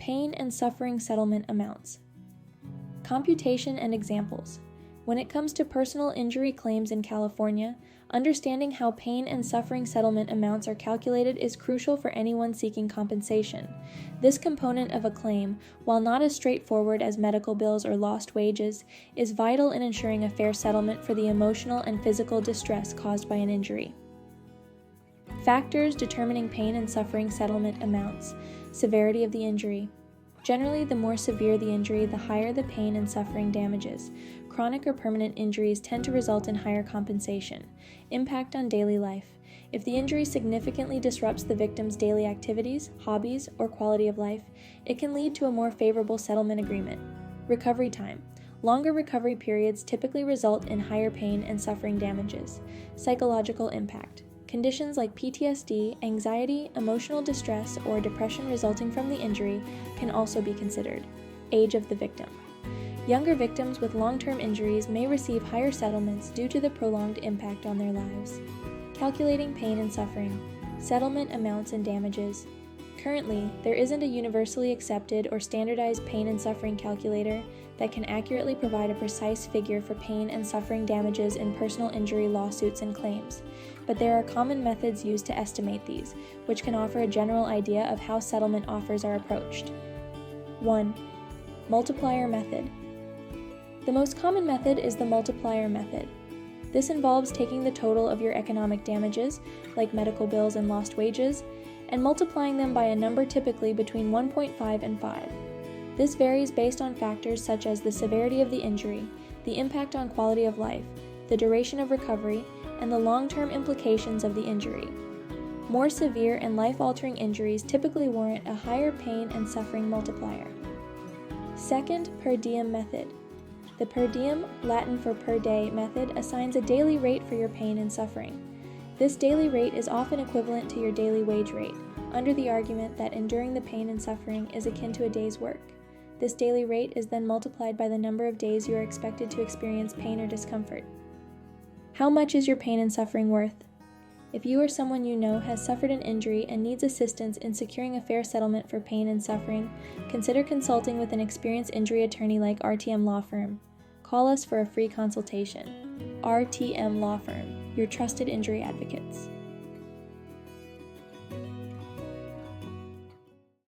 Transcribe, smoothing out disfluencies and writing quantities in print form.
Pain and suffering settlement amounts. Computation and examples. When it comes to personal injury claims in California, understanding how pain and suffering settlement amounts are calculated is crucial for anyone seeking compensation. This component of a claim, while not as straightforward as medical bills or lost wages, is vital in ensuring a fair settlement for the emotional and physical distress caused by an injury. Factors determining pain and suffering settlement amounts. Severity of the injury. Generally, the more severe the injury, the higher the pain and suffering damages. Chronic or permanent injuries tend to result in higher compensation. Impact on daily life. If the injury significantly disrupts the victim's daily activities, hobbies, or quality of life, it can lead to a more favorable settlement agreement. Recovery time. Longer recovery periods typically result in higher pain and suffering damages. Psychological impact. Conditions like PTSD, anxiety, emotional distress, or depression resulting from the injury can also be considered. Age of the victim. Younger victims with long-term injuries may receive higher settlements due to the prolonged impact on their lives. Calculating pain and suffering. Settlement amounts and damages. Currently, there isn't a universally accepted or standardized pain and suffering calculator that can accurately provide a precise figure for pain and suffering damages in personal injury lawsuits and claims, but there are common methods used to estimate these, which can offer a general idea of how settlement offers are approached. 1. Multiplier Method. The most common method is the multiplier method. This involves taking the total of your economic damages, like medical bills and lost wages, and multiplying them by a number typically between 1.5 and 5. This varies based on factors such as the severity of the injury, the impact on quality of life, the duration of recovery, and the long-term implications of the injury. More severe and life-altering injuries typically warrant a higher pain and suffering multiplier. Second, per diem method. The per diem, Latin for per day, method assigns a daily rate for your pain and suffering. This daily rate is often equivalent to your daily wage rate, under the argument that enduring the pain and suffering is akin to a day's work. This daily rate is then multiplied by the number of days you are expected to experience pain or discomfort. How much is your pain and suffering worth? If you or someone you know has suffered an injury and needs assistance in securing a fair settlement for pain and suffering, consider consulting with an experienced injury attorney like RTM Law Firm. Call us for a free consultation. RTM Law Firm, your trusted injury advocates.